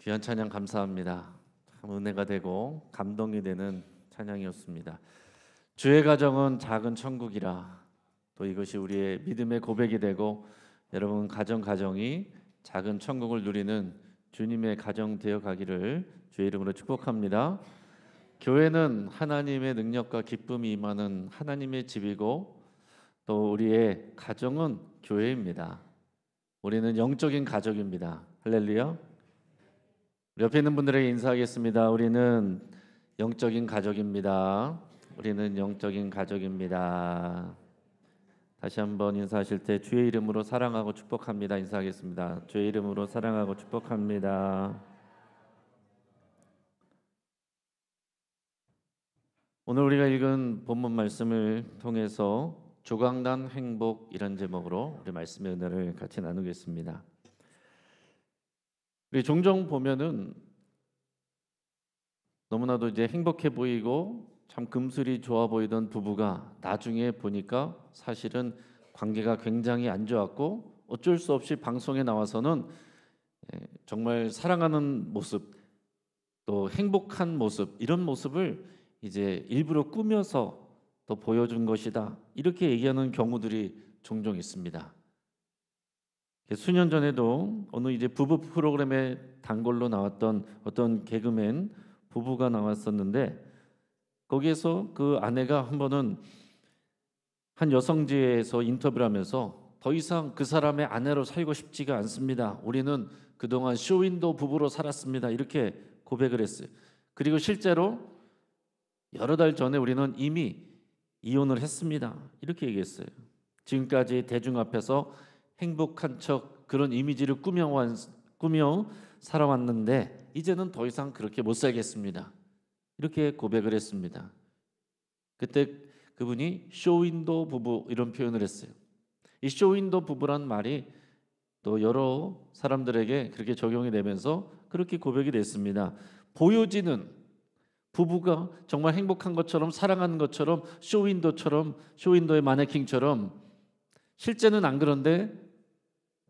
귀한 찬양 감사합니다. 참 은혜가 되고 감동이 되는 찬양이었습니다. 주의 가정은 작은 천국이라. 또 이것이 우리의 믿음의 고백이 되고 여러분 가정이 작은 천국을 누리는 주님의 가정 되어 가기를 주의 이름으로 축복합니다. 교회는 하나님의 능력과 기쁨이 임하는 하나님의 집이고 또 우리의 가정은 교회입니다. 우리는 영적인 가족입니다. 할렐루야. 옆에 있는 분들에게 인사하겠습니다. 우리는 영적인 가족입니다. 우리는 영적인 가족입니다. 다시 한번 인사하실 때 주의 이름으로 사랑하고 축복합니다. 인사하겠습니다. 주의 이름으로 사랑하고 축복합니다. 오늘 우리가 읽은 본문 말씀을 통해서 조각난 행복 이런 제목으로 우리 말씀의 은혜를 같이 나누겠습니다. 우리 종종 보면은 너무나도 이제 행복해 보이고 참 금슬이 좋아 보이던 부부가 나중에 보니까 사실은 관계가 굉장히 안 좋았고 어쩔 수 없이 방송에 나와서는 정말 사랑하는 모습 또 행복한 모습 이런 모습을 이제 일부러 꾸며서 또 보여준 것이다 이렇게 얘기하는 경우들이 종종 있습니다. 수년 전에도 어느 이제 부부 프로그램에 단골로 나왔던 어떤 개그맨 부부가 나왔었는데 거기에서 그 아내가 한 번은 한 여성지에서 인터뷰를 하면서 더 이상 그 사람의 아내로 살고 싶지가 않습니다. 우리는 그동안 쇼윈도 부부로 살았습니다. 이렇게 고백을 했어요. 그리고 실제로 여러 달 전에 우리는 이미 이혼을 했습니다. 이렇게 얘기했어요. 지금까지 대중 앞에서 행복한 척 그런 이미지를 꾸며 살아왔는데 이제는 더 이상 그렇게 못 살겠습니다. 이렇게 고백을 했습니다. 그때 그분이 쇼윈도 부부 이런 표현을 했어요. 이 쇼윈도 부부란 말이 또 여러 사람들에게 그렇게 적용이 되면서 그렇게 고백이 됐습니다. 보여지는 부부가 정말 행복한 것처럼 사랑하는 것처럼 쇼윈도의 마네킹처럼 실제는 안 그런데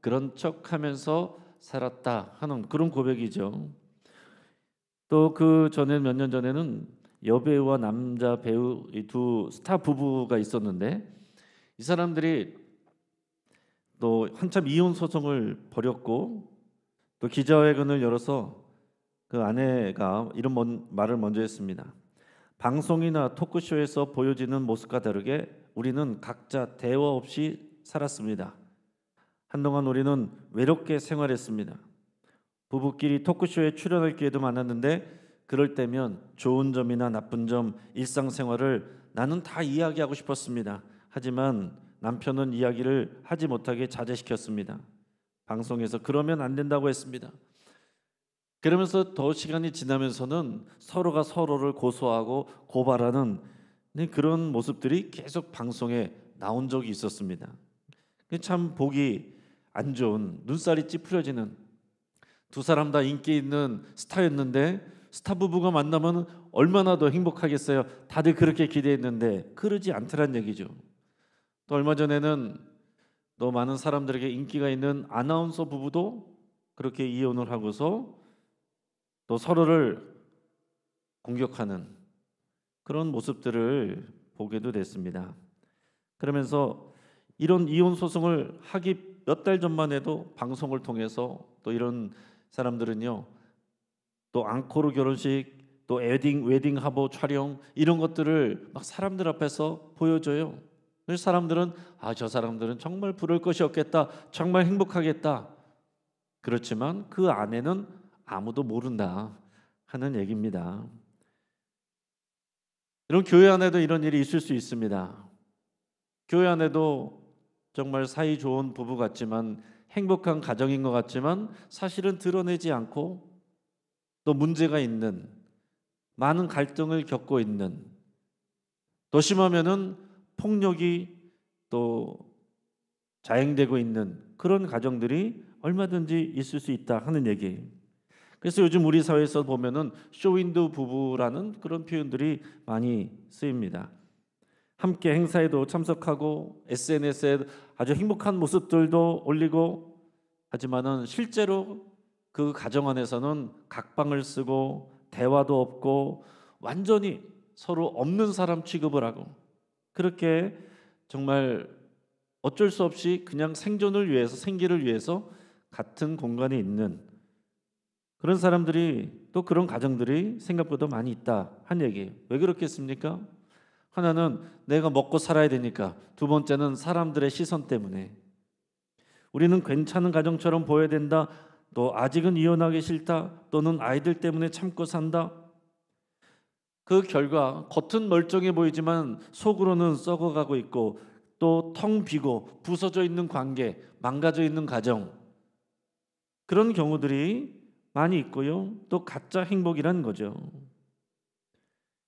그런 척하면서 살았다 하는 그런 고백이죠. 또 그 전에 몇 년 전에는 여배우와 남자 배우 이 두 스타 부부가 있었는데 이 사람들이 또 한참 이혼 소송을 벌였고 또 기자회견을 열어서 그 아내가 이런 말을 먼저 했습니다. 방송이나 토크쇼에서 보여지는 모습과 다르게 우리는 각자 대화 없이 살았습니다. 한동안 우리는 외롭게 생활했습니다. 부부끼리 토크쇼에 출연할 기회도 많았는데 그럴 때면 좋은 점이나 나쁜 점, 일상생활을 나는 다 이야기하고 싶었습니다. 하지만 남편은 이야기를 하지 못하게 자제시켰습니다. 방송에서 그러면 안 된다고 했습니다. 그러면서 더 시간이 지나면서는 서로가 서로를 고소하고 고발하는 그런 모습들이 계속 방송에 나온 적이 있었습니다. 참 보기 안 좋은 눈살이 찌푸려지는 두 사람 다 인기 있는 스타였는데 스타 부부가 만나면 얼마나 더 행복하겠어요. 다들 그렇게 기대했는데 그러지 않더란 얘기죠. 또 얼마 전에는 또 많은 사람들에게 인기가 있는 아나운서 부부도 그렇게 이혼을 하고서 또 서로를 공격하는 그런 모습들을 보게도 됐습니다. 그러면서 이런 이혼 소송을 하기 몇 달 전만 해도 방송을 통해서 또 이런 사람들은요 또 앙코르 결혼식 또 웨딩 화보 촬영 이런 것들을 막 사람들 앞에서 보여줘요. 그래서 사람들은 저 사람들은 정말 부러울 것이 없겠다, 정말 행복하겠다. 그렇지만 그 안에는 아무도 모른다 하는 얘기입니다. 이런 교회 안에도 이런 일이 있을 수 있습니다. 교회 안에도 정말 사이 좋은 부부 같지만 행복한 가정인 것 같지만 사실은 드러내지 않고 또 문제가 있는 많은 갈등을 겪고 있는 더 심하면은 폭력이 또 자행되고 있는 그런 가정들이 얼마든지 있을 수 있다 하는 얘기. 그래서 요즘 우리 사회에서 보면은 쇼윈도 부부라는 그런 표현들이 많이 쓰입니다. 함께 행사에도 참석하고 SNS에 아주 행복한 모습들도 올리고 하지만은 실제로 그 가정 안에서는 각방을 쓰고 대화도 없고 완전히 서로 없는 사람 취급을 하고, 그렇게 정말 어쩔 수 없이 그냥 생존을 위해서, 생기를 위해서 같은 공간에 있는 그런 사람들이, 또 그런 가정들이 생각보다 많이 있다 한 얘기예요. 왜 그렇겠습니까? 하나는 내가 먹고 살아야 되니까, 두 번째는 사람들의 시선 때문에. 우리는 괜찮은 가정처럼 보여야 된다, 또 아직은 이혼하기 싫다, 또는 아이들 때문에 참고 산다. 그 결과 겉은 멀쩡해 보이지만 속으로는 썩어가고 있고, 또 텅 비고 부서져 있는 관계, 망가져 있는 가정, 그런 경우들이 많이 있고요. 또 가짜 행복이라는 거죠.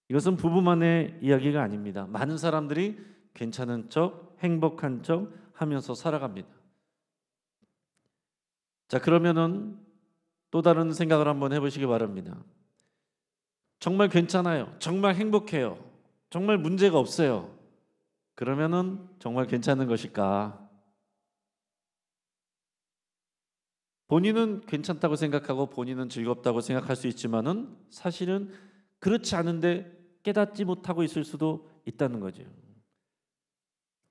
이것은 부부만의 이야기가 아닙니다. 많은 사람들이 괜찮은 척, 행복한 척 하면서 살아갑니다. 자, 그러면은 또 다른 생각을 한번 해보시기 바랍니다. 정말 괜찮아요. 정말 행복해요. 정말 문제가 없어요. 그러면은 정말 괜찮은 것일까? 본인은 괜찮다고 생각하고 본인은 즐겁다고 생각할 수 있지만은 사실은 그렇지 않은데 깨닫지 못하고 있을 수도 있다는 거죠.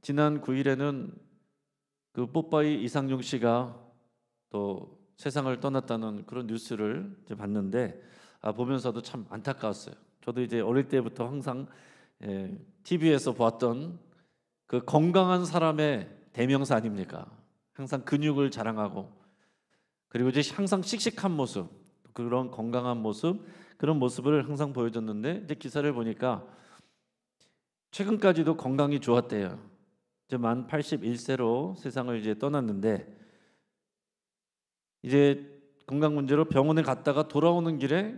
지난 9일에는 그 뽀빠이 이상용 씨가 또 세상을 떠났다는 그런 뉴스를 이제 봤는데, 보면서도 참 안타까웠어요. 저도 이제 어릴 때부터 항상 TV에서 보았던 그 건강한 사람의 대명사 아닙니까? 항상 근육을 자랑하고, 그리고 이제 항상 씩씩한 모습, 그런 건강한 모습, 그런 모습을 항상 보여줬는데, 이제 기사를 보니까 최근까지도 건강이 좋았대요. 이제 만 81세로 세상을 이제 떠났는데, 이제 건강 문제로 병원에 갔다가 돌아오는 길에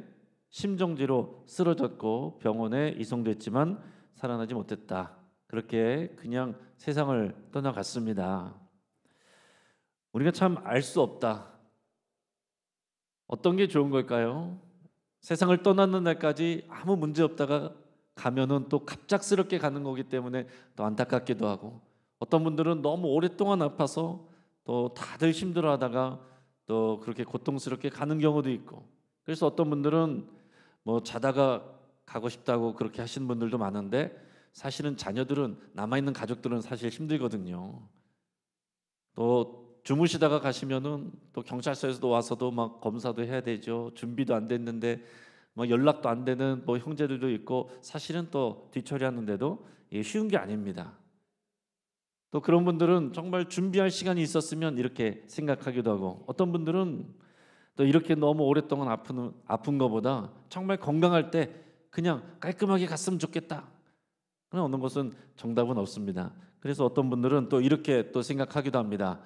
심정지로 쓰러졌고 병원에 이송됐지만 살아나지 못했다. 그렇게 그냥 세상을 떠나갔습니다. 우리가 참 알 수 없다. 어떤 게 좋은 걸까요? 세상을 떠나는 날까지 아무 문제 없다가 가면은 또 갑작스럽게 가는 거기 때문에 또 안타깝기도 하고, 어떤 분들은 너무 오랫동안 아파서 또 다들 힘들어하다가 또 그렇게 고통스럽게 가는 경우도 있고, 그래서 어떤 분들은 뭐 자다가 가고 싶다고 그렇게 하시는 분들도 많은데, 사실은 자녀들은, 남아있는 가족들은 사실 힘들거든요. 또 주무시다가 가시면은 또 경찰서에서도 와서도 막 검사도 해야 되죠. 준비도 안 됐는데 뭐 연락도 안 되는 뭐 형제들도 있고, 사실은 또 뒤처리하는데도 이게 쉬운 게 아닙니다. 또 그런 분들은 정말 준비할 시간이 있었으면 이렇게 생각하기도 하고, 어떤 분들은 또 이렇게 너무 오랫동안 아픈 것보다 정말 건강할 때 그냥 깔끔하게 갔으면 좋겠다, 그런 어느 것은 정답은 없습니다. 그래서 어떤 분들은 또 이렇게 또 생각하기도 합니다.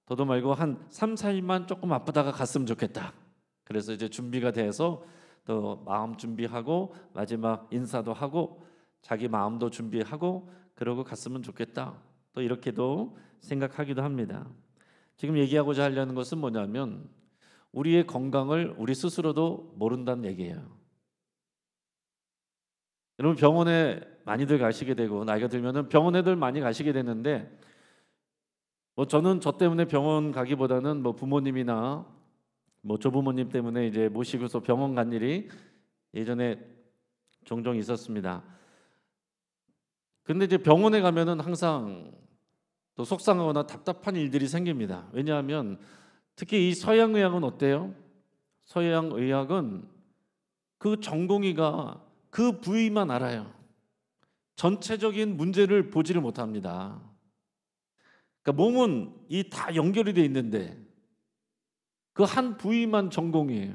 더도 말고 한 3, 4일만 조금 아프다가 갔으면 좋겠다. 그래서 이제 준비가 돼서 또 마음 준비하고 마지막 인사도 하고 자기 마음도 준비하고 그러고 갔으면 좋겠다, 또 이렇게도 생각하기도 합니다. 지금 얘기하고자 하려는 것은 뭐냐면, 우리의 건강을 우리 스스로도 모른다는 얘기예요. 여러분, 병원에 많이들 가시게 되고, 나이가 들면은 병원에들 많이 가시게 되는데, 뭐 저는 저 때문에 병원 가기보다는 뭐 부모님이나 뭐 조부모님 때문에 이제 모시고서 병원 간 일이 예전에 종종 있었습니다. 근데 이제 병원에 가면은 항상 또 속상하거나 답답한 일들이 생깁니다. 왜냐하면 특히 이 서양 의학은 어때요? 서양 의학은 그 전공의가 그 부위만 알아요. 전체적인 문제를 보지를 못합니다. 그러니까 몸은 이 다 연결이 돼 있는데 그 한 부위만 전공이에요.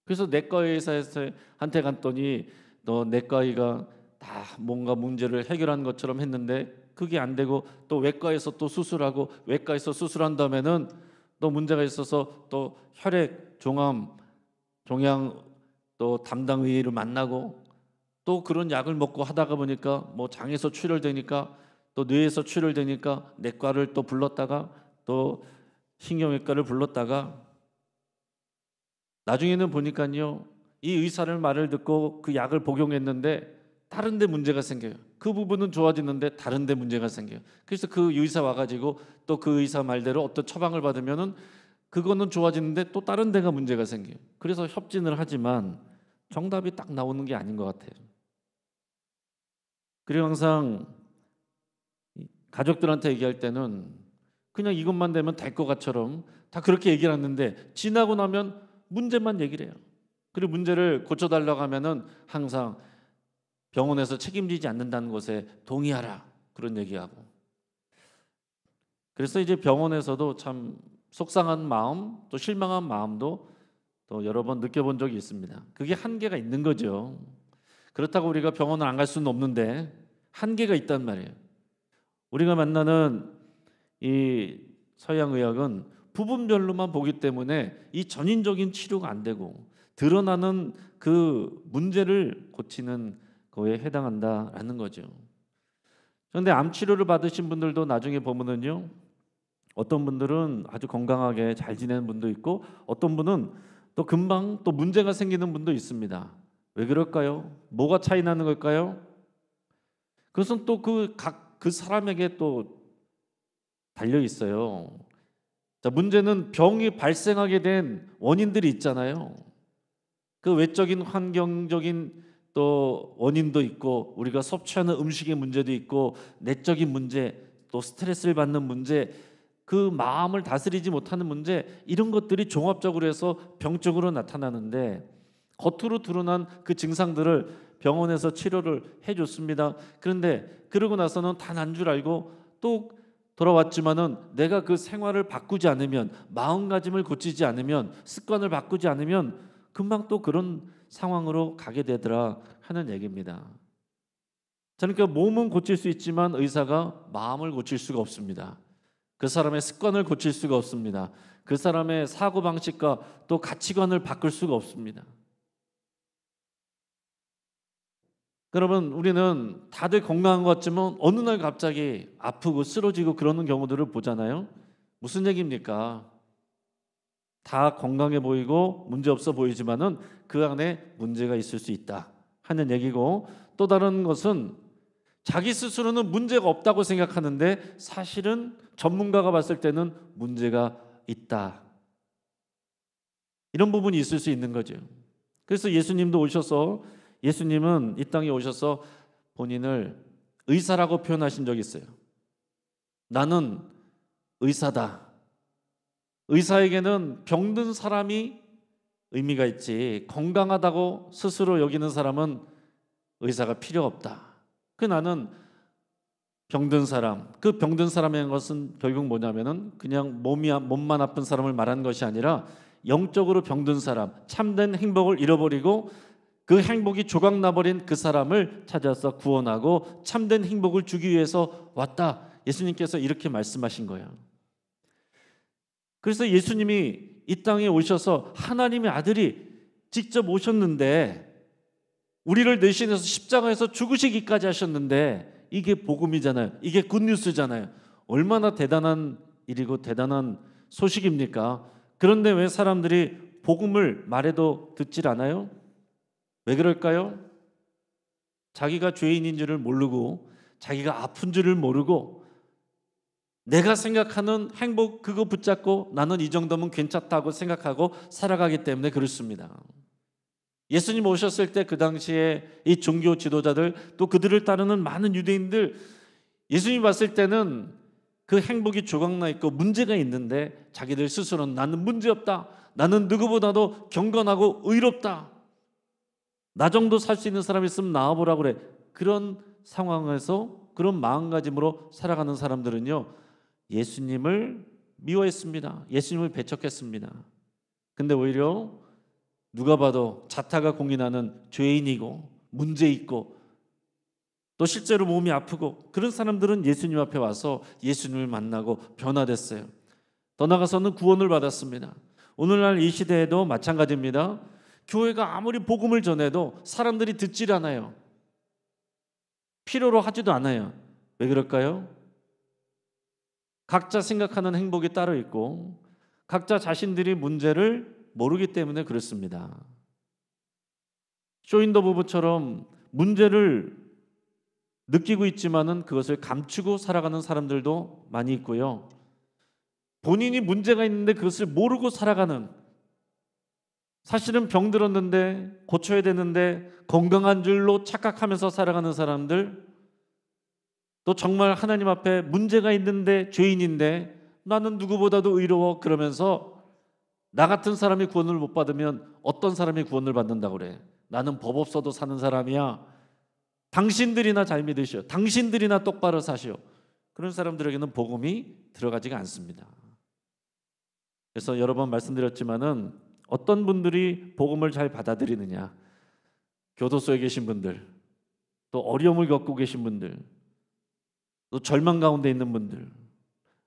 그래서 내과 의사한테 갔더니 너 내과의가 다 뭔가 문제를 해결한 것처럼 했는데 그게 안 되고, 또 외과에서 또 수술하고, 외과에서 수술한 다음에는 또 문제가 있어서 또 혈액, 종암, 종양 또 담당 의의를 만나고, 또 그런 약을 먹고 하다가 보니까 뭐 장에서 출혈되니까 또 뇌에서 출혈되니까 내과를 또 불렀다가 또 신경외과를 불렀다가, 나중에는 보니까요, 이 의사를 말을 듣고 그 약을 복용했는데 다른 데 문제가 생겨요. 그 부분은 좋아지는데 다른 데 문제가 생겨요. 그래서 그 의사 와가지고 또 그 의사 말대로 어떤 처방을 받으면은 그거는 좋아지는데 또 다른 데가 문제가 생겨요. 그래서 협진을 하지만 정답이 딱 나오는 게 아닌 것 같아요. 그리고 항상 가족들한테 얘기할 때는 그냥 이것만 되면 될 것 같처럼 다 그렇게 얘기를 하는데 지나고 나면 문제만 얘기를 해요. 그리고 문제를 고쳐달라고 하면은 항상 병원에서 책임지지 않는다는 것에 동의하라 그런 얘기하고. 그래서 이제 병원에서도 참 속상한 마음 또 실망한 마음도 또 여러 번 느껴본 적이 있습니다. 그게 한계가 있는 거죠. 그렇다고 우리가 병원을 안 갈 수는 없는데 한계가 있단 말이에요. 우리가 만나는 이 서양 의학은 부분별로만 보기 때문에 이 전인적인 치료가 안 되고 드러나는 그 문제를 고치는 거에 해당한다라는 거죠. 그런데 암 치료를 받으신 분들도 나중에 보면은요, 어떤 분들은 아주 건강하게 잘 지내는 분도 있고 어떤 분은 또 금방 또 문제가 생기는 분도 있습니다. 왜 그럴까요? 뭐가 차이 나는 걸까요? 그것은 또 그 사람에게 또 달려 있어요. 자, 문제는 병이 발생하게 된 원인들이 있잖아요. 그 외적인 환경적인 또 원인도 있고 우리가 섭취하는 음식의 문제도 있고 내적인 문제 또 스트레스를 받는 문제 그 마음을 다스리지 못하는 문제 이런 것들이 종합적으로 해서 병적으로 나타나는데 겉으로 드러난 그 증상들을 병원에서 치료를 해줬습니다. 그런데 그러고 나서는 다 난 줄 알고 또 돌아왔지만은 내가 그 생활을 바꾸지 않으면 마음가짐을 고치지 않으면 습관을 바꾸지 않으면 금방 또 그런 상황으로 가게 되더라 하는 얘기입니다. 저는 그 몸은 고칠 수 있지만 의사가 마음을 고칠 수가 없습니다. 그 사람의 습관을 고칠 수가 없습니다. 그 사람의 사고방식과 또 가치관을 바꿀 수가 없습니다. 여러분 우리는 다들 건강한 것 같지만 어느 날 갑자기 아프고 쓰러지고 그러는 경우들을 보잖아요. 무슨 얘기입니까? 다 건강해 보이고 문제없어 보이지만은 그 안에 문제가 있을 수 있다 하는 얘기고 또 다른 것은 자기 스스로는 문제가 없다고 생각하는데 사실은 전문가가 봤을 때는 문제가 있다. 이런 부분이 있을 수 있는 거죠. 그래서 예수님도 오셔서 예수님은 이 땅에 오셔서 본인을 의사라고 표현하신 적이 있어요. 나는 의사다. 의사에게는 병든 사람이 의미가 있지 건강하다고 스스로 여기는 사람은 의사가 필요 없다. 그 나는 병든 사람, 그 병든 사람이라는 것은 결국 뭐냐면은 그냥 몸만 아픈 사람을 말하는 것이 아니라 영적으로 병든 사람, 참된 행복을 잃어버리고 그 행복이 조각나버린 그 사람을 찾아서 구원하고 참된 행복을 주기 위해서 왔다. 예수님께서 이렇게 말씀하신 거예요. 그래서 예수님이 이 땅에 오셔서 하나님의 아들이 직접 오셨는데 우리를 대신해서 십자가에서 죽으시기까지 하셨는데 이게 복음이잖아요. 이게 굿뉴스잖아요. 얼마나 대단한 일이고 대단한 소식입니까? 그런데 왜 사람들이 복음을 말해도 듣질 않아요? 왜 그럴까요? 자기가 죄인인 줄을 모르고 자기가 아픈 줄을 모르고 내가 생각하는 행복 그거 붙잡고 나는 이 정도면 괜찮다고 생각하고 살아가기 때문에 그렇습니다. 예수님 오셨을 때 그 당시에 이 종교 지도자들 또 그들을 따르는 많은 유대인들 예수님 봤을 때는 그 행복이 조각나 있고 문제가 있는데 자기들 스스로는 나는 문제없다. 나는 누구보다도 경건하고 의롭다. 나 정도 살 수 있는 사람이 있으면 나와보라고 그래. 그런 상황에서 그런 마음가짐으로 살아가는 사람들은요 예수님을 미워했습니다. 예수님을 배척했습니다. 근데 오히려 누가 봐도 자타가 공인하는 죄인이고 문제 있고 또 실제로 몸이 아프고 그런 사람들은 예수님 앞에 와서 예수님을 만나고 변화됐어요. 더 나아가서는 구원을 받았습니다. 오늘날 이 시대에도 마찬가지입니다. 교회가 아무리 복음을 전해도 사람들이 듣질 않아요. 필요로 하지도 않아요. 왜 그럴까요? 각자 생각하는 행복이 따로 있고 각자 자신들이 문제를 모르기 때문에 그렇습니다. 쇼윈도 부부처럼 문제를 느끼고 있지만은 그것을 감추고 살아가는 사람들도 많이 있고요. 본인이 문제가 있는데 그것을 모르고 살아가는, 사실은 병들었는데 고쳐야 되는데 건강한 줄로 착각하면서 살아가는 사람들, 또 정말 하나님 앞에 문제가 있는데 죄인인데 나는 누구보다도 의로워 그러면서 나 같은 사람이 구원을 못 받으면 어떤 사람이 구원을 받는다고 그래? 나는 법 없어도 사는 사람이야. 당신들이나 잘 믿으시오. 당신들이나 똑바로 사시오. 그런 사람들에게는 복음이 들어가지가 않습니다. 그래서 여러 번 말씀드렸지만은 어떤 분들이 복음을 잘 받아들이느냐? 교도소에 계신 분들, 또 어려움을 겪고 계신 분들, 또 절망 가운데 있는 분들,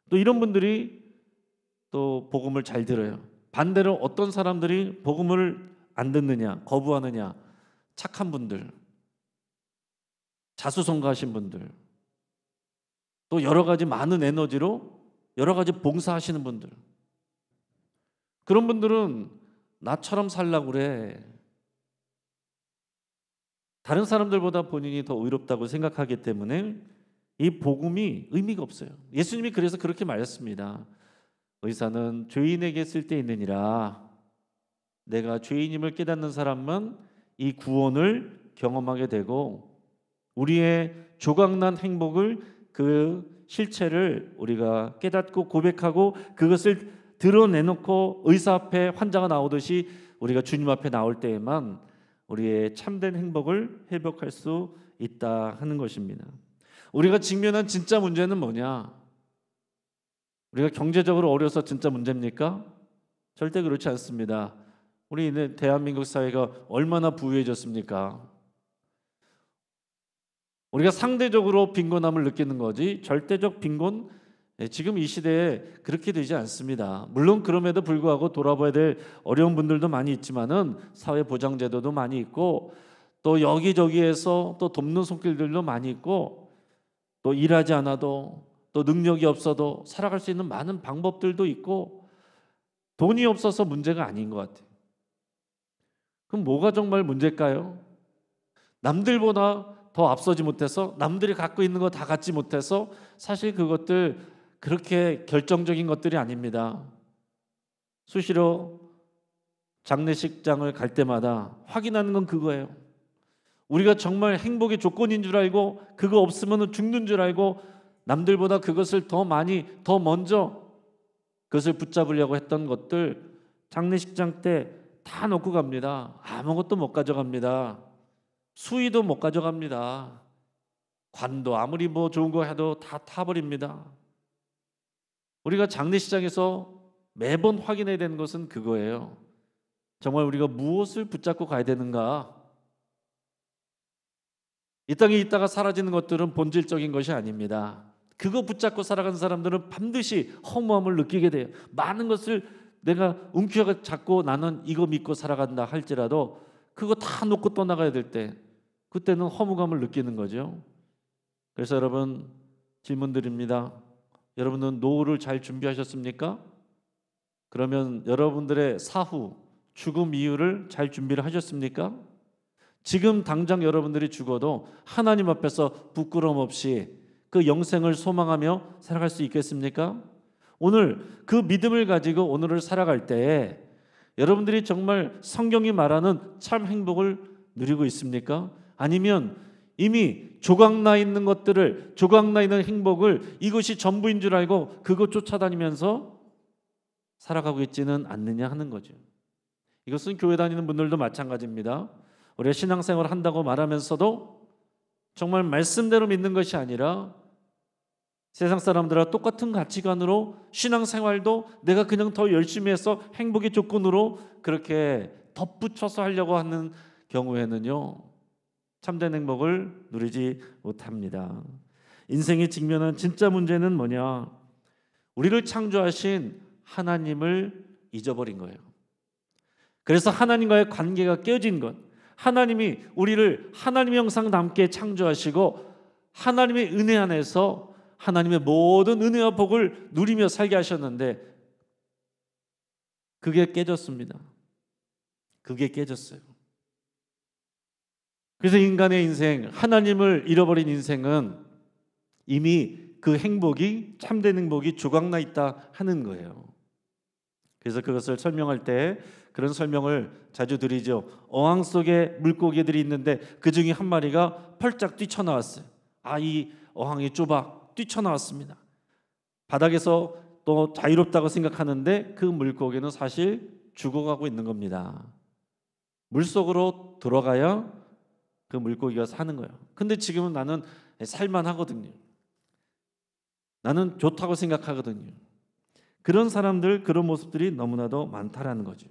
또 이런 분들이 또 복음을 잘 들어요. 반대로 어떤 사람들이 복음을 안 듣느냐, 거부하느냐? 착한 분들, 자수성가하신 분들, 또 여러 가지 많은 에너지로 여러 가지 봉사하시는 분들, 그런 분들은 나처럼 살라고 그래. 다른 사람들보다 본인이 더 의롭다고 생각하기 때문에 이 복음이 의미가 없어요. 예수님이 그래서 그렇게 말했습니다. 의사는 죄인에게 쓸데있느니라. 내가 죄인임을 깨닫는 사람은 이 구원을 경험하게 되고 우리의 조각난 행복을, 그 실체를 우리가 깨닫고 고백하고 그것을 드러내놓고 의사 앞에 환자가 나오듯이 우리가 주님 앞에 나올 때에만 우리의 참된 행복을 회복할 수 있다 하는 것입니다. 우리가 직면한 진짜 문제는 뭐냐? 우리가 경제적으로 어려서 진짜 문제입니까? 절대 그렇지 않습니다. 우리 대한민국 사회가 얼마나 부유해졌습니까? 우리가 상대적으로 빈곤함을 느끼는 거지 절대적 빈곤, 지금 이 시대에 그렇게 되지 않습니다. 물론 그럼에도 불구하고 돌아봐야 될 어려운 분들도 많이 있지만은 사회보장제도도 많이 있고 또 여기저기에서 또 돕는 손길들도 많이 있고 또 일하지 않아도 또 능력이 없어도 살아갈 수 있는 많은 방법들도 있고 돈이 없어서 문제가 아닌 것 같아요. 그럼 뭐가 정말 문제일까요? 남들보다 더 앞서지 못해서, 남들이 갖고 있는 거 다 갖지 못해서, 사실 그것들 그렇게 결정적인 것들이 아닙니다. 수시로 장례식장을 갈 때마다 확인하는 건 그거예요. 우리가 정말 행복의 조건인 줄 알고 그거 없으면 죽는 줄 알고 남들보다 그것을 더 많이, 더 먼저 그것을 붙잡으려고 했던 것들 장례식장 때 다 놓고 갑니다. 아무것도 못 가져갑니다. 수의도 못 가져갑니다. 관도 아무리 뭐 좋은 거 해도 다 타버립니다. 우리가 장례식장에서 매번 확인해야 되는 것은 그거예요. 정말 우리가 무엇을 붙잡고 가야 되는가? 이 땅에 있다가 사라지는 것들은 본질적인 것이 아닙니다. 그거 붙잡고 살아가는 사람들은 반드시 허무함을 느끼게 돼요. 많은 것을 내가 움켜쥐고 잡고 나는 이거 믿고 살아간다 할지라도 그거 다 놓고 떠나가야 될 때 그때는 허무감을 느끼는 거죠. 그래서 여러분 질문 드립니다. 여러분은 노후를 잘 준비하셨습니까? 그러면 여러분들의 사후, 죽음 이후를 잘 준비를 하셨습니까? 지금 당장 여러분들이 죽어도 하나님 앞에서 부끄러움 없이 그 영생을 소망하며 살아갈 수 있겠습니까? 오늘 그 믿음을 가지고 오늘을 살아갈 때에 여러분들이 정말 성경이 말하는 참 행복을 누리고 있습니까? 아니면 이미 조각나 있는 것들을, 조각나 있는 행복을 이것이 전부인 줄 알고 그것 쫓아다니면서 살아가고 있지는 않느냐 하는 거죠. 이것은 교회 다니는 분들도 마찬가지입니다. 우리가 신앙생활을 한다고 말하면서도 정말 말씀대로 믿는 것이 아니라 세상 사람들과 똑같은 가치관으로 신앙생활도 내가 그냥 더 열심히 해서 행복의 조건으로 그렇게 덧붙여서 하려고 하는 경우에는요, 참된 행복을 누리지 못합니다. 인생이 직면한 진짜 문제는 뭐냐? 우리를 창조하신 하나님을 잊어버린 거예요. 그래서 하나님과의 관계가 깨어진 것, 하나님이 우리를 하나님의 형상 닮게 창조하시고 하나님의 은혜 안에서 하나님의 모든 은혜와 복을 누리며 살게 하셨는데 그게 깨졌습니다. 그게 깨졌어요. 그래서 인간의 인생, 하나님을 잃어버린 인생은 이미 그 행복이 참된 행복이 조각나 있다 하는 거예요. 그래서 그것을 설명할 때 그런 설명을 자주 드리죠. 어항 속에 물고기들이 있는데 그 중에 한 마리가 펄쩍 뛰쳐나왔어요. 이 어항이 좁아 뛰쳐나왔습니다. 바닥에서 또 자유롭다고 생각하는데 그 물고기는 사실 죽어가고 있는 겁니다. 물속으로 들어가야 그 물고기가 사는 거예요. 근데 지금은 나는 살만하거든요. 나는 좋다고 생각하거든요. 그런 사람들, 그런 모습들이 너무나도 많다라는 거죠.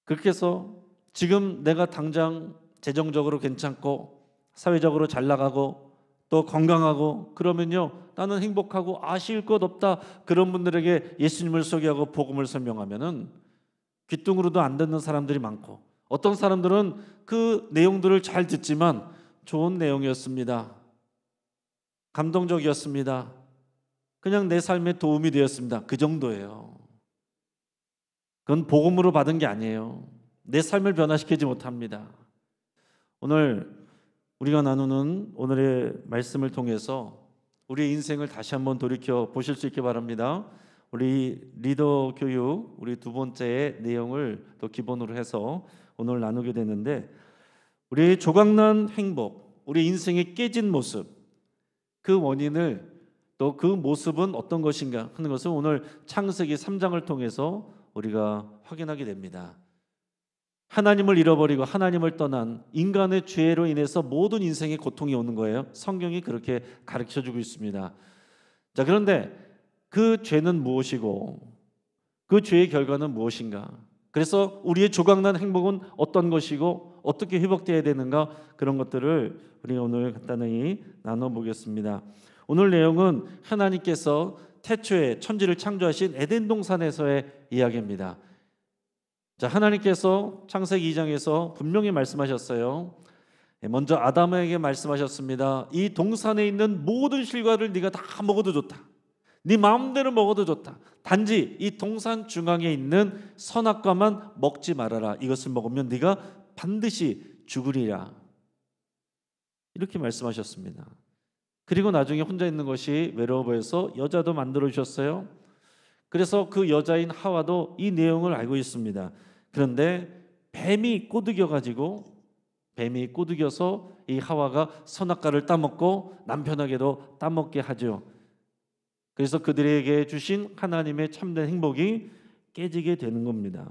그렇게 해서 지금 내가 당장 재정적으로 괜찮고 사회적으로 잘 나가고 또 건강하고 그러면요, 나는 행복하고 아쉬울 것 없다. 그런 분들에게 예수님을 소개하고 복음을 설명하면은 귀뚱으로도 안 듣는 사람들이 많고, 어떤 사람들은 그 내용들을 잘 듣지만 좋은 내용이었습니다. 감동적이었습니다. 그냥 내 삶에 도움이 되었습니다. 그 정도예요. 그건 복음으로 받은 게 아니에요. 내 삶을 변화시키지 못합니다. 오늘 우리가 나누는 오늘의 말씀을 통해서 우리의 인생을 다시 한번 돌이켜 보실 수 있기 바랍니다. 우리 리더 교육, 우리 두 번째 내용을 또 기본으로 해서 오늘 나누게 되는데, 우리의 조각난 행복, 우리 인생의 깨진 모습, 그 원인을 또 그 모습은 어떤 것인가 하는 것을 오늘 창세기 3장을 통해서 우리가 확인하게 됩니다. 하나님을 잃어버리고 하나님을 떠난 인간의 죄로 인해서 모든 인생의 고통이 오는 거예요. 성경이 그렇게 가르쳐주고 있습니다. 자, 그런데 그 죄는 무엇이고 그 죄의 결과는 무엇인가? 그래서 우리의 조각난 행복은 어떤 것이고 어떻게 회복되어야 되는가, 그런 것들을 우리 오늘 간단히 나눠보겠습니다. 오늘 내용은 하나님께서 태초에 천지를 창조하신 에덴 동산에서의 이야기입니다. 자, 하나님께서 창세기 2장에서 분명히 말씀하셨어요. 먼저 아담에게 말씀하셨습니다. 이 동산에 있는 모든 실과를 네가 다 먹어도 좋다. 네 마음대로 먹어도 좋다. 단지 이 동산 중앙에 있는 선악과만 먹지 말아라. 이것을 먹으면 네가 반드시 죽으리라. 이렇게 말씀하셨습니다. 그리고 나중에 혼자 있는 것이 외로워 보여서 여자도 만들어 주셨어요. 그래서 그 여자인 하와도 이 내용을 알고 있습니다. 그런데 뱀이 꼬드겨서 이 하와가 선악과를 따먹고 남편에게도 따먹게 하죠. 그래서 그들에게 주신 하나님의 참된 행복이 깨지게 되는 겁니다.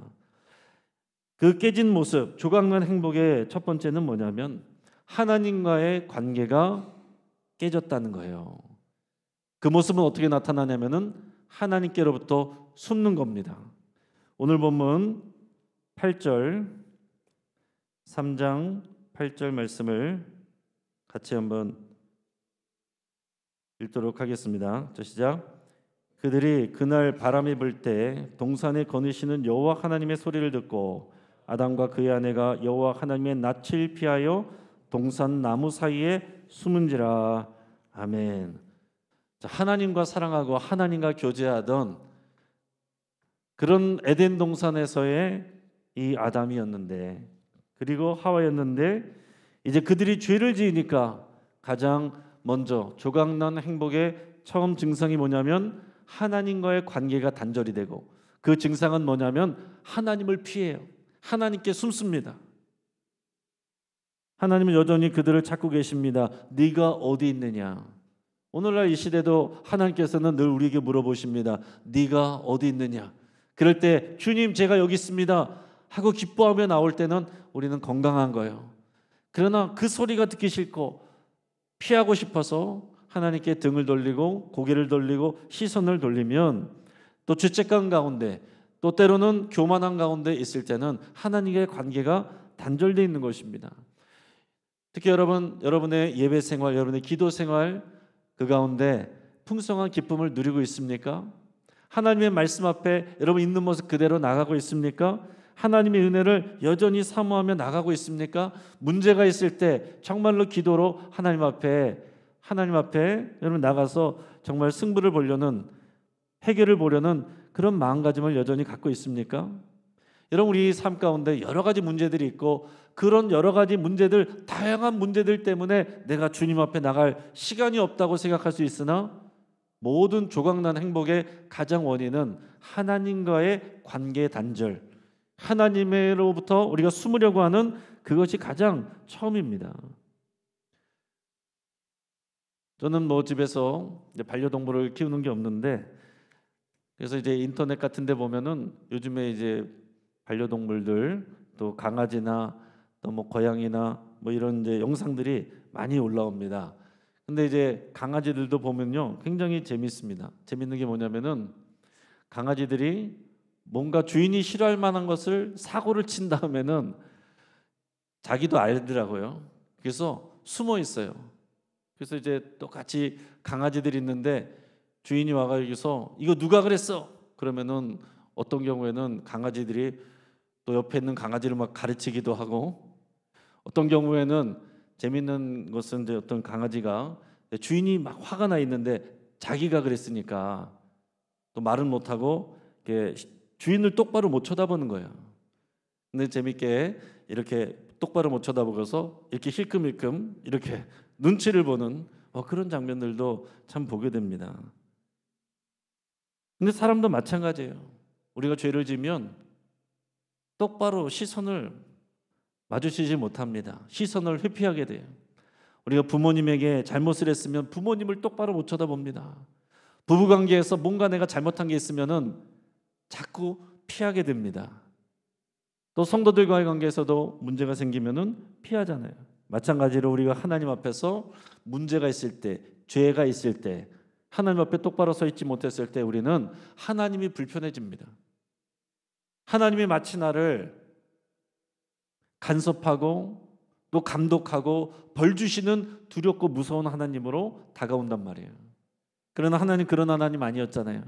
그 깨진 모습, 조각난 행복의 첫 번째는 뭐냐면 하나님과의 관계가 깨졌다는 거예요. 그 모습은 어떻게 나타나냐면은 하나님께로부터 숨는 겁니다. 오늘 본문 8절, 3장 8절 말씀을 같이 한번 읽도록 하겠습니다. 자, 시작. 그들이 그날 바람이 불 때 동산에 거느시는 여호와 하나님의 소리를 듣고 아담과 그의 아내가 여호와 하나님의 낯을 피하여 동산 나무 사이에 숨은지라. 아멘. 자, 하나님과 사랑하고 하나님과 교제하던 그런 에덴 동산에서의 이 아담이었는데, 그리고 하와였는데, 이제 그들이 죄를 지으니까 가장 먼저 조각난 행복의 처음 증상이 뭐냐면 하나님과의 관계가 단절이 되고, 그 증상은 뭐냐면 하나님을 피해요. 하나님께 숨습니다. 하나님은 여전히 그들을 찾고 계십니다. 네가 어디 있느냐? 오늘날 이 시대도 하나님께서는 늘 우리에게 물어보십니다. 네가 어디 있느냐? 그럴 때 주님 제가 여기 있습니다 하고 기뻐하며 나올 때는 우리는 건강한 거예요. 그러나 그 소리가 듣기 싫고 피하고 싶어서 하나님께 등을 돌리고 고개를 돌리고 시선을 돌리면, 또 죄책감 가운데 또 때로는 교만한 가운데 있을 때는 하나님과의 관계가 단절되어 있는 것입니다. 특히 여러분의 예배 생활, 여러분의 기도 생활, 그 가운데 풍성한 기쁨을 누리고 있습니까? 하나님의 말씀 앞에 여러분 있는 모습 그대로 나가고 있습니까? 하나님의 은혜를 여전히 사모하며 나가고 있습니까? 문제가 있을 때 정말로 기도로 하나님 앞에 여러분 나가서 정말 승부를 보려는, 해결을 보려는 그런 마음가짐을 여전히 갖고 있습니까? 여러분, 우리 삶 가운데 여러 가지 문제들이 있고 그런 여러 가지 문제들, 다양한 문제들 때문에 내가 주님 앞에 나갈 시간이 없다고 생각할 수 있으나 모든 조각난 행복의 가장 원인은 하나님과의 관계 단절, 하나님으로부터 우리가 숨으려고 하는 그것이 가장 처음입니다. 저는 집에서 반려동물을 키우는 게 없는데, 그래서 이제 인터넷 같은 데 보면은 요즘에 이제 반려동물들, 또 강아지나 또 고양이나 이런 이제 영상들이 많이 올라옵니다. 근데 이제 강아지들도 보면요, 굉장히 재밌습니다. 재밌는 게 뭐냐면은 강아지들이 뭔가 주인이 싫어할 만한 것을 사고를 친 다음에는 자기도 알더라고요. 그래서 숨어 있어요. 그래서 이제 똑같이 강아지들이 있는데 주인이 와가 여기서 이거 누가 그랬어? 그러면은 어떤 경우에는 강아지들이 또 옆에 있는 강아지를 막 가르치기도 하고, 어떤 경우에는 재밌는 것은 이제 어떤 강아지가 주인이 막 화가 나 있는데 자기가 그랬으니까 또 말은 못하고 주인을 똑바로 못 쳐다보는 거예요. 근데 재밌게 이렇게 똑바로 못 쳐다보고서 이렇게 힐끔힐끔 이렇게 눈치를 보는 그런 장면들도 참 보게 됩니다. 근데 사람도 마찬가지예요. 우리가 죄를 지면 똑바로 시선을 마주치지 못합니다. 시선을 회피하게 돼요. 우리가 부모님에게 잘못을 했으면 부모님을 똑바로 못 쳐다봅니다. 부부관계에서 뭔가 내가 잘못한 게 있으면은 자꾸 피하게 됩니다. 또 성도들과의 관계에서도 문제가 생기면은 피하잖아요. 마찬가지로 우리가 하나님 앞에서 문제가 있을 때, 죄가 있을 때, 하나님 앞에 똑바로 서 있지 못했을 때 우리는 하나님이 불편해집니다. 하나님이 마치 나를 간섭하고 또 감독하고 벌 주시는 두렵고 무서운 하나님으로 다가온단 말이에요. 그러나 하나님 그런 하나님 아니었잖아요.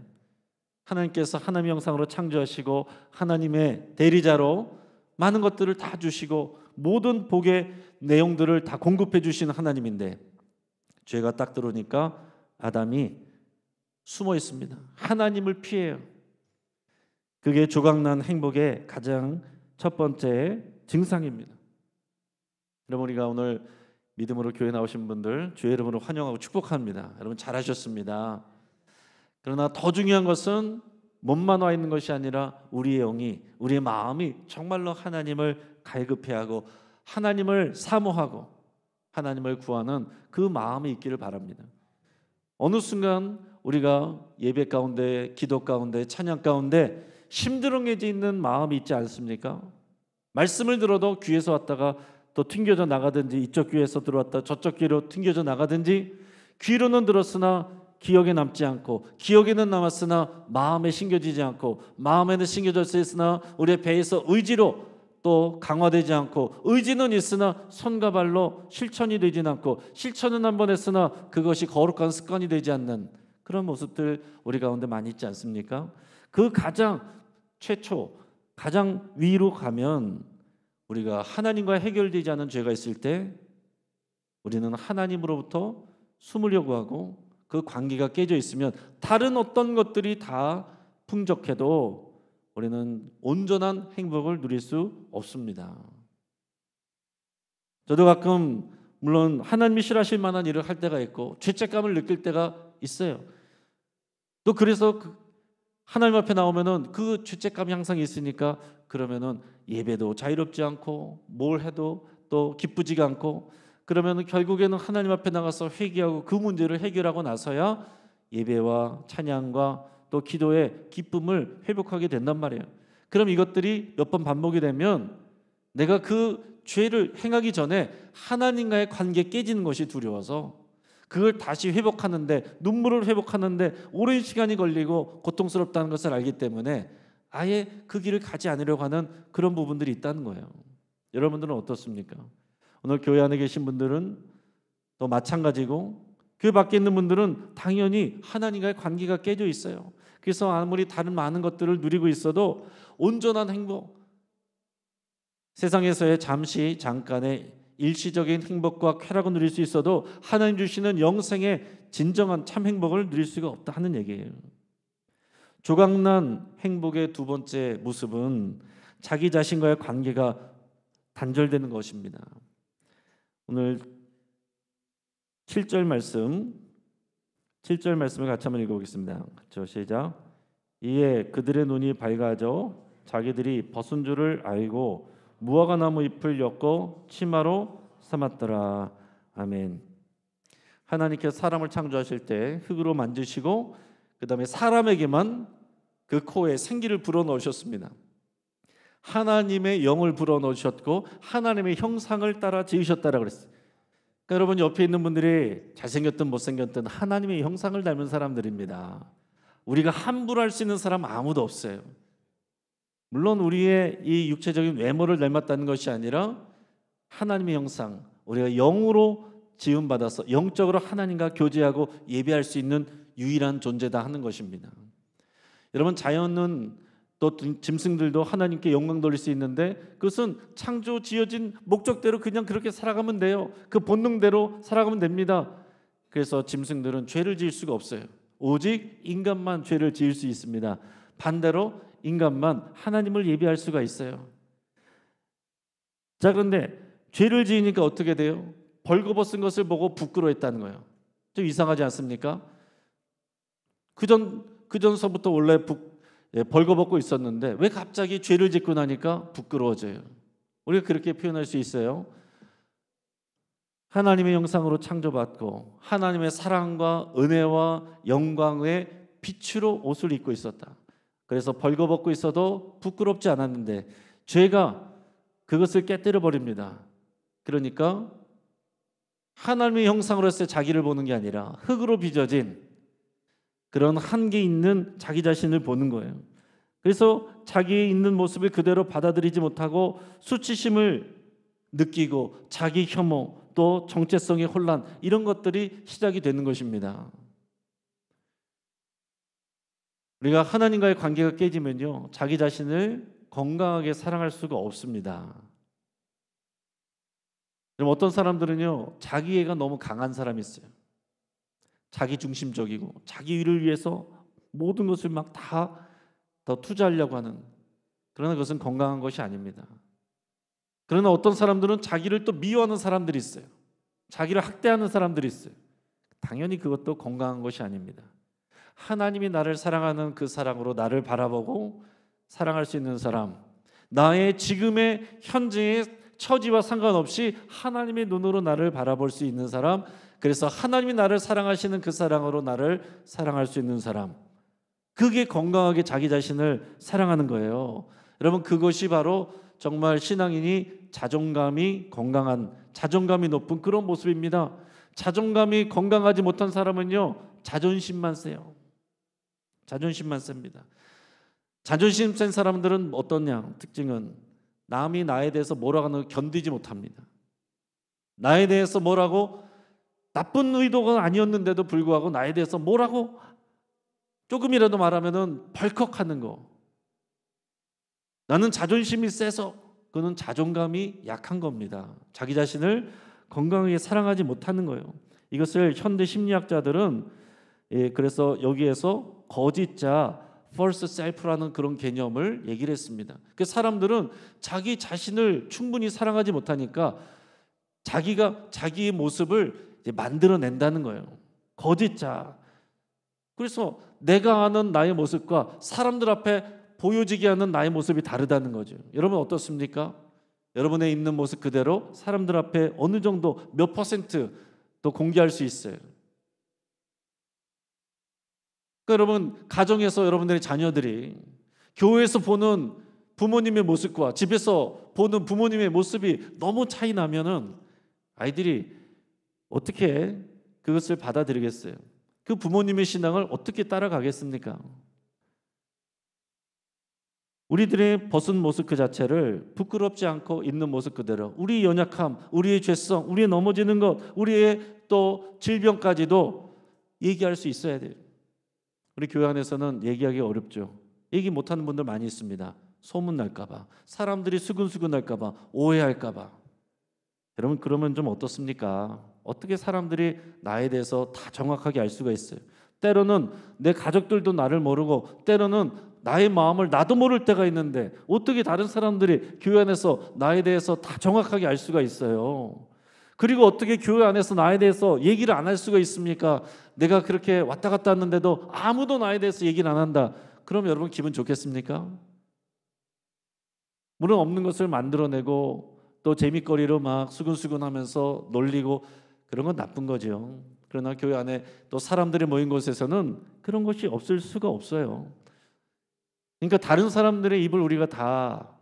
하나님께서 하나님의 형상으로 창조하시고 하나님의 대리자로 많은 것들을 다 주시고 모든 복의 내용들을 다 공급해 주시는 하나님인데, 죄가 딱 들어오니까 아담이 숨어 있습니다. 하나님을 피해요. 그게 조각난 행복의 가장 첫 번째 증상입니다. 여러분, 우리가 오늘 믿음으로 교회 나오신 분들 주의 이름으로 환영하고 축복합니다. 여러분 잘하셨습니다. 그러나 더 중요한 것은 몸만 와 있는 것이 아니라 우리의 영이, 우리의 마음이 정말로 하나님을 갈급해하고 하나님을 사모하고 하나님을 구하는 그 마음이 있기를 바랍니다. 어느 순간 우리가 예배 가운데, 기도 가운데, 찬양 가운데 심드렁해져 있는 마음이 있지 않습니까? 말씀을 들어도 귀에서 왔다가 또 튕겨져 나가든지, 이쪽 귀에서 들어왔다 저쪽 귀로 튕겨져 나가든지, 귀로는 들었으나 기억에 남지 않고, 기억에는 남았으나 마음에 심겨지지 않고, 마음에는 심겨져 있으나 우리의 배에서 의지로 또 강화되지 않고, 의지는 있으나 손과 발로 실천이 되지 않고, 실천은 한번 했으나 그것이 거룩한 습관이 되지 않는 그런 모습들 우리 가운데 많이 있지 않습니까? 그 가장 최초, 가장 위로 가면 우리가 하나님과 해결되지 않은 죄가 있을 때 우리는 하나님으로부터 숨으려고 하고, 그 관계가 깨져 있으면 다른 어떤 것들이 다 풍족해도 우리는 온전한 행복을 누릴 수 없습니다. 저도 가끔 물론 하나님이 싫어하실 만한 일을 할 때가 있고 죄책감을 느낄 때가 있어요. 또 그래서 하나님 앞에 나오면은 그 죄책감이 항상 있으니까 그러면은 예배도 자유롭지 않고 뭘 해도 또 기쁘지가 않고, 그러면 결국에는 하나님 앞에 나가서 회개하고 그 문제를 해결하고 나서야 예배와 찬양과 또 기도의 기쁨을 회복하게 된단 말이에요. 그럼 이것들이 몇 번 반복이 되면 내가 그 죄를 행하기 전에 하나님과의 관계 깨지는 것이 두려워서 그걸 다시 회복하는데, 눈물을 회복하는데 오랜 시간이 걸리고 고통스럽다는 것을 알기 때문에 아예 그 길을 가지 않으려고 하는 그런 부분들이 있다는 거예요. 여러분들은 어떻습니까? 오늘 교회 안에 계신 분들은 또 마찬가지고, 교회 밖에 있는 분들은 당연히 하나님과의 관계가 깨져 있어요. 그래서 아무리 다른 많은 것들을 누리고 있어도 온전한 행복, 세상에서의 잠깐의 일시적인 행복과 쾌락을 누릴 수 있어도 하나님 주시는 영생의 진정한 참 행복을 누릴 수가 없다 하는 얘기예요. 조각난 행복의 두 번째 모습은 자기 자신과의 관계가 단절되는 것입니다. 오늘 7절 말씀을 같이 한번 읽어보겠습니다. 그렇죠? 시작. 이에 그들의 눈이 밝아져 자기들이 벗은 줄을 알고 무화과 나무 잎을 엮어 치마로 삼았더라. 아멘. 하나님께서 사람을 창조하실 때 흙으로 만드시고 그 다음에 사람에게만 그 코에 생기를 불어넣으셨습니다. 하나님의 영을 불어넣으셨고 하나님의 형상을 따라 지으셨다라고 그랬어요. 그러니까 여러분 옆에 있는 분들이 잘생겼든 못생겼든 하나님의 형상을 닮은 사람들입니다. 우리가 함부로 할 수 있는 사람 아무도 없어요. 물론 우리의 이 육체적인 외모를 닮았다는 것이 아니라 하나님의 형상, 우리가 영으로 지음받아서 영적으로 하나님과 교제하고 예배할 수 있는 유일한 존재다 하는 것입니다. 여러분 자연은 또 짐승들도 하나님께 영광 돌릴 수 있는데 그것은 창조 지어진 목적대로 그냥 그렇게 살아가면 돼요. 그 본능대로 살아가면 됩니다. 그래서 짐승들은 죄를 지을 수가 없어요. 오직 인간만 죄를 지을 수 있습니다. 반대로 인간만 하나님을 예배할 수가 있어요. 자, 그런데 죄를 지으니까 어떻게 돼요? 벌거벗은 것을 보고 부끄러워했다는 거예요. 좀 이상하지 않습니까? 그전서부터 원래 벌거벗고 있었는데 왜 갑자기 죄를 짓고 나니까 부끄러워져요? 우리가 그렇게 표현할 수 있어요. 하나님의 형상으로 창조받고 하나님의 사랑과 은혜와 영광의 빛으로 옷을 입고 있었다. 그래서 벌거벗고 있어도 부끄럽지 않았는데 죄가 그것을 깨뜨려 버립니다. 그러니까 하나님의 형상으로서 자기를 보는 게 아니라 흙으로 빚어진 그런 한계 있는 자기 자신을 보는 거예요. 그래서 자기의 있는 모습을 그대로 받아들이지 못하고 수치심을 느끼고 자기 혐오 또 정체성의 혼란 이런 것들이 시작이 되는 것입니다. 우리가 하나님과의 관계가 깨지면요 자기 자신을 건강하게 사랑할 수가 없습니다. 어떤 사람들은요 자기애가 너무 강한 사람이 있어요. 자기 중심적이고 자기 일을 위해서 모든 것을 막 다 더 투자하려고 하는, 그러나 그것은 건강한 것이 아닙니다. 그러나 어떤 사람들은 자기를 또 미워하는 사람들이 있어요. 자기를 학대하는 사람들이 있어요. 당연히 그것도 건강한 것이 아닙니다. 하나님이 나를 사랑하는 그 사랑으로 나를 바라보고 사랑할 수 있는 사람, 나의 지금의 현재의 처지와 상관없이 하나님의 눈으로 나를 바라볼 수 있는 사람, 그래서 하나님이 나를 사랑하시는 그 사랑으로 나를 사랑할 수 있는 사람, 그게 건강하게 자기 자신을 사랑하는 거예요. 여러분 그것이 바로 정말 신앙인이 자존감이 건강한, 자존감이 높은 그런 모습입니다. 자존감이 건강하지 못한 사람은요 자존심만 세요. 자존심만 셉니다. 자존심 센 사람들은 어떠냐? 특징은 남이 나에 대해서 뭐라고 하는 걸 견디지 못합니다. 나에 대해서 뭐라고 나쁜 의도가 아니었는데도 불구하고 나에 대해서 뭐라고 조금이라도 말하면은 벌컥하는 거. 나는 자존심이 세서, 그는 자존감이 약한 겁니다. 자기 자신을 건강하게 사랑하지 못하는 거예요. 이것을 현대 심리학자들은 그래서 여기에서 거짓자 false self라는 그런 개념을 얘기를 했습니다. 그 사람들은 자기 자신을 충분히 사랑하지 못하니까 자기가 자기의 모습을 이제 만들어낸다는 거예요. 거짓자. 그래서 내가 아는 나의 모습과 사람들 앞에 보여지게 하는 나의 모습이 다르다는 거죠. 여러분 어떻습니까? 여러분의 있는 모습 그대로 사람들 앞에 어느 정도 몇 퍼센트 또 공개할 수 있어요. 그러니까 여러분 가정에서 여러분들의 자녀들이 교회에서 보는 부모님의 모습과 집에서 보는 부모님의 모습이 너무 차이 나면은 아이들이 어떻게 그것을 받아들이겠어요? 그 부모님의 신앙을 어떻게 따라가겠습니까? 우리들의 벗은 모습 그 자체를 부끄럽지 않고 있는 모습 그대로, 우리의 연약함, 우리의 죄성, 우리의 넘어지는 것, 우리의 또 질병까지도 얘기할 수 있어야 돼요. 우리 교회 안에서는 얘기하기 어렵죠. 얘기 못하는 분들 많이 있습니다. 소문날까 봐, 사람들이 수근수근 할까 봐, 오해할까 봐. 여러분 그러면 좀 어떻습니까? 어떻게 사람들이 나에 대해서 다 정확하게 알 수가 있어요? 때로는 내 가족들도 나를 모르고 때로는 나의 마음을 나도 모를 때가 있는데 어떻게 다른 사람들이 교회 안에서 나에 대해서 다 정확하게 알 수가 있어요? 그리고 어떻게 교회 안에서 나에 대해서 얘기를 안 할 수가 있습니까? 내가 그렇게 왔다 갔다 했는데도 아무도 나에 대해서 얘기를 안 한다. 그럼 여러분 기분 좋겠습니까? 물론 없는 것을 만들어내고 또 재밌거리로 막 수근수근하면서 놀리고 그런 건 나쁜 거죠. 그러나 교회 안에 또 사람들이 모인 곳에서는 그런 것이 없을 수가 없어요. 그러니까 다른 사람들의 입을 우리가 다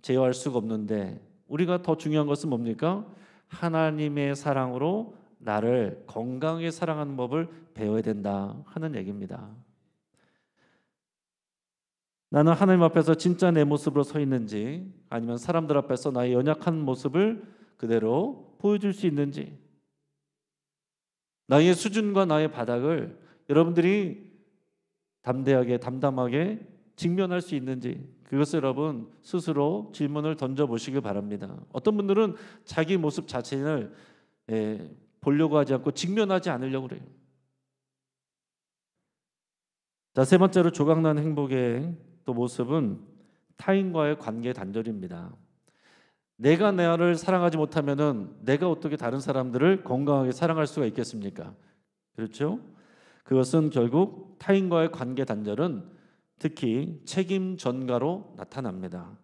제어할 수가 없는데 우리가 더 중요한 것은 뭡니까? 하나님의 사랑으로 나를 건강하게 사랑하는 법을 배워야 된다 하는 얘기입니다. 나는 하나님 앞에서 진짜 내 모습으로 서 있는지 아니면 사람들 앞에서 나의 연약한 모습을 그대로 보여줄 수 있는지, 나의 수준과 나의 바닥을 여러분들이 담대하게 담담하게 직면할 수 있는지, 그것을 여러분 스스로 질문을 던져보시길 바랍니다. 어떤 분들은 자기 모습 자체를 보려고 하지 않고 직면하지 않으려고 그래요. 자, 세 번째로 조각난 행복의 또 모습은 타인과의 관계 단절입니다. 내가 나를 사랑하지 못하면은 내가 어떻게 다른 사람들을 건강하게 사랑할 수가 있겠습니까? 그렇죠? 그것은 결국 타인과의 관계 단절은 특히 책임 전가로 나타납니다.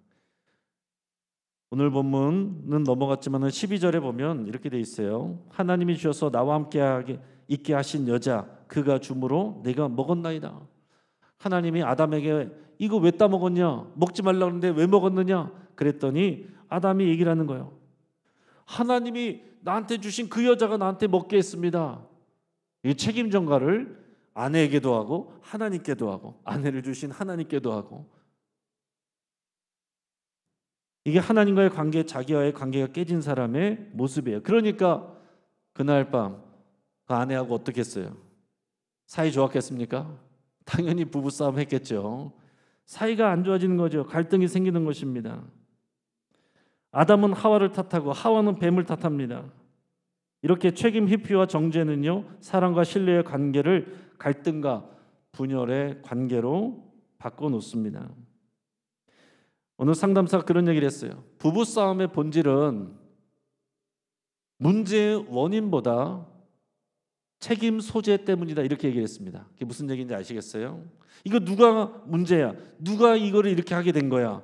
오늘 본문은 넘어갔지만 12절에 보면 이렇게 돼 있어요. 하나님이 주셔서 나와 함께 있게 하신 여자 그가 주므로 내가 먹었나이다. 하나님이 아담에게 이거 왜 따먹었냐? 먹지 말라고 했는데 왜 먹었느냐? 그랬더니 아담이 얘기를 하는 거예요. 하나님이 나한테 주신 그 여자가 나한테 먹게 했습니다. 이 책임 전가를 아내에게도 하고 하나님께도 하고 아내를 주신 하나님께도 하고, 이게 하나님과의 관계, 자기와의 관계가 깨진 사람의 모습이에요. 그러니까 그날 밤 그 아내하고 어떻게 했어요? 사이 좋았겠습니까? 당연히 부부싸움 했겠죠. 사이가 안 좋아지는 거죠. 갈등이 생기는 것입니다. 아담은 하와를 탓하고 하와는 뱀을 탓합니다. 이렇게 책임 회피와 정죄는요, 사랑과 신뢰의 관계를 갈등과 분열의 관계로 바꿔놓습니다. 오늘 상담사가 그런 얘기를 했어요. 부부싸움의 본질은 문제의 원인보다 책임 소재 때문이다, 이렇게 얘기를 했습니다. 그게 무슨 얘기인지 아시겠어요? 이거 누가 문제야? 누가 이거를 이렇게 하게 된 거야?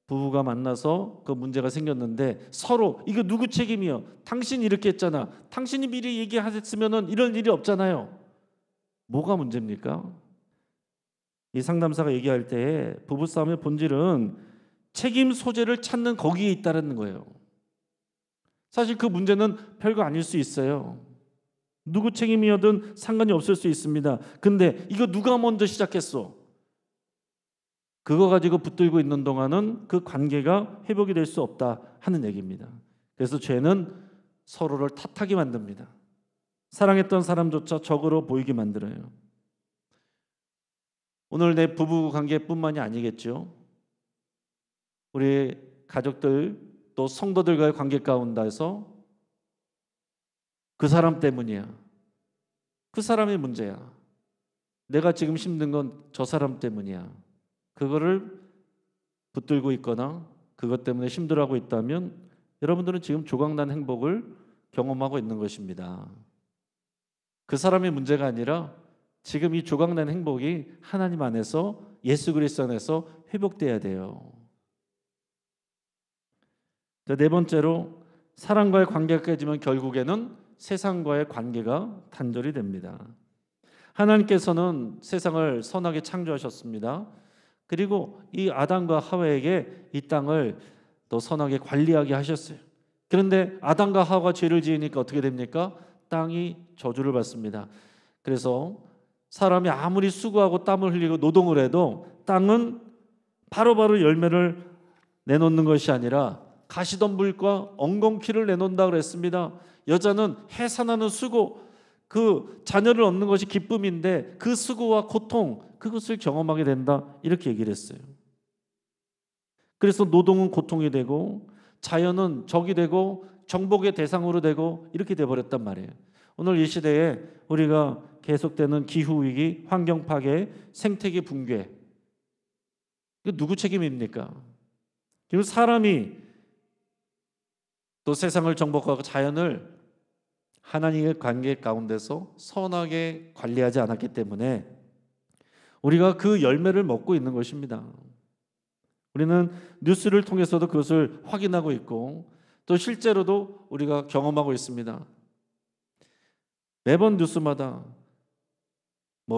부부가 만나서 그 문제가 생겼는데 서로 이거 누구 책임이야? 당신이 이렇게 했잖아. 당신이 미리 얘기했으면 이런 일이 없잖아요. 뭐가 문제입니까? 이 상담사가 얘기할 때 부부싸움의 본질은 책임 소재를 찾는 거기에 있다는 거예요. 사실 그 문제는 별거 아닐 수 있어요. 누구 책임이어든 상관이 없을 수 있습니다. 근데 이거 누가 먼저 시작했어? 그거 가지고 붙들고 있는 동안은 그 관계가 회복이 될 수 없다 하는 얘기입니다. 그래서 죄는 서로를 탓하게 만듭니다. 사랑했던 사람조차 적으로 보이게 만들어요. 오늘 내 부부 관계뿐만이 아니겠죠. 우리 가족들 또 성도들과의 관계 가운데서 그 사람 때문이야. 그 사람이 문제야. 내가 지금 힘든 건 저 사람 때문이야. 그거를 붙들고 있거나 그것 때문에 힘들어하고 있다면 여러분들은 지금 조각난 행복을 경험하고 있는 것입니다. 그 사람의 문제가 아니라 지금 이 조각난 행복이 하나님 안에서, 예수 그리스도 안에서 회복돼야 돼요. 네 번째로 사랑과의 관계가 깨지면 결국에는 세상과의 관계가 단절이 됩니다. 하나님께서는 세상을 선하게 창조하셨습니다. 그리고 이 아담과 하와에게 이 땅을 또 선하게 관리하게 하셨어요. 그런데 아담과 하와가 죄를 지으니까 어떻게 됩니까? 땅이 저주를 받습니다. 그래서 사람이 아무리 수고하고 땀을 흘리고 노동을 해도 땅은 바로바로 열매를 내놓는 것이 아니라 가시덤불과 엉겅퀴를 내놓는다고 그랬습니다. 여자는 해산하는 수고, 그 자녀를 얻는 것이 기쁨인데 그 수고와 고통, 그것을 경험하게 된다, 이렇게 얘기를 했어요. 그래서 노동은 고통이 되고 자연은 적이 되고 정복의 대상으로 되고 이렇게 돼버렸단 말이에요. 오늘 이 시대에 우리가 계속되는 기후위기, 환경파괴, 생태계 붕괴, 이거 누구 책임입니까? 그리고 사람이 또 세상을 정복하고 자연을 하나님의 관계 가운데서 선하게 관리하지 않았기 때문에 우리가 그 열매를 먹고 있는 것입니다. 우리는 뉴스를 통해서도 그것을 확인하고 있고 또 실제로도 우리가 경험하고 있습니다. 매번 뉴스마다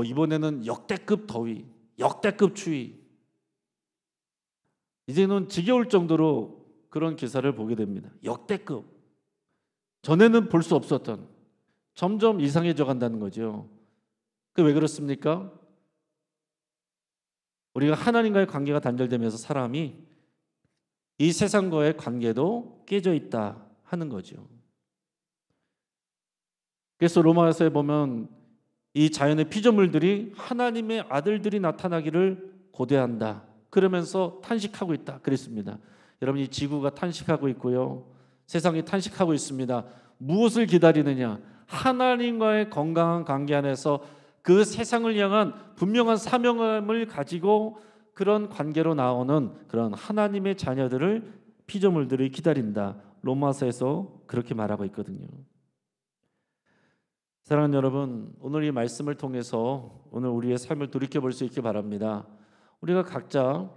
이번에는 역대급 더위, 역대급 추위, 이제는 지겨울 정도로 그런 기사를 보게 됩니다. 역대급. 전에는 볼 수 없었던, 점점 이상해져 간다는 거죠. 그 왜 그렇습니까? 우리가 하나님과의 관계가 단절되면서 사람이 이 세상과의 관계도 깨져 있다 하는 거죠. 그래서 로마서에 보면 이 자연의 피조물들이 하나님의 아들들이 나타나기를 고대한다. 그러면서 탄식하고 있다. 그랬습니다. 여러분, 이 지구가 탄식하고 있고요. 세상이 탄식하고 있습니다. 무엇을 기다리느냐? 하나님과의 건강한 관계 안에서 그 세상을 향한 분명한 사명을 가지고 그런 관계로 나오는 그런 하나님의 자녀들을 피조물들이 기다린다. 로마서에서 그렇게 말하고 있거든요. 사랑하는 여러분, 오늘 이 말씀을 통해서 오늘 우리의 삶을 돌이켜볼 수 있기 바랍니다. 우리가 각자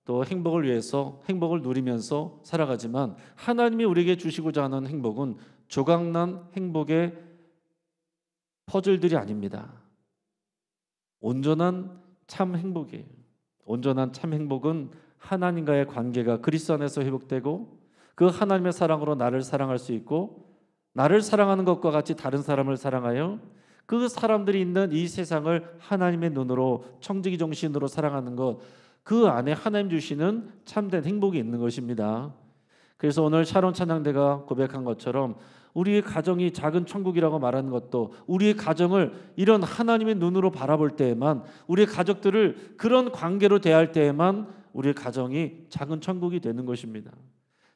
또 행복을 위해서 행복을 누리면서 살아가지만 하나님이 우리에게 주시고자 하는 행복은 조각난 행복의 퍼즐들이 아닙니다. 온전한 참 행복이에요. 온전한 참 행복은 하나님과의 관계가 그리스도 안에서 회복되고 그 하나님의 사랑으로 나를 사랑할 수 있고 나를 사랑하는 것과 같이 다른 사람을 사랑하여 그 사람들이 있는 이 세상을 하나님의 눈으로 청지기 정신으로 사랑하는 것, 그 안에 하나님 주시는 참된 행복이 있는 것입니다. 그래서 오늘 샤론 찬양대가 고백한 것처럼 우리의 가정이 작은 천국이라고 말하는 것도 우리의 가정을 이런 하나님의 눈으로 바라볼 때에만, 우리의 가족들을 그런 관계로 대할 때에만 우리의 가정이 작은 천국이 되는 것입니다.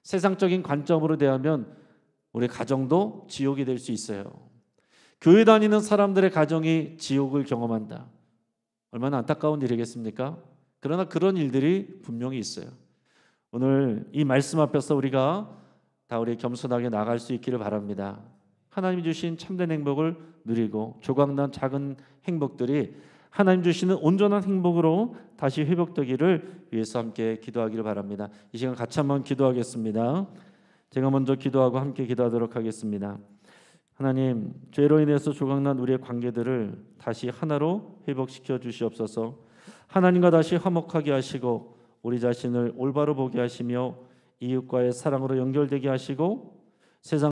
세상적인 관점으로 대하면 우리 가정도 지옥이 될 수 있어요. 교회 다니는 사람들의 가정이 지옥을 경험한다. 얼마나 안타까운 일이겠습니까? 그러나 그런 일들이 분명히 있어요. 오늘 이 말씀 앞에서 우리가 다 우리 겸손하게 나갈 수 있기를 바랍니다. 하나님 주신 참된 행복을 누리고 조각난 작은 행복들이 하나님 주시는 온전한 행복으로 다시 회복되기를 위해서 함께 기도하기를 바랍니다. 이 시간 같이 한번 기도하겠습니다. 제가 먼저 기도하고 함께 기도하도록 하겠습니다. 하나님, 죄로 인해서 조각난 우리의 관계들을 다시 하나로 회복시켜 주시옵소서. 하나님과 다시 화목하게 하시고 우리 자신을 올바로 보게 하시며 이웃과의 사랑으로 연결되게 하시고 세상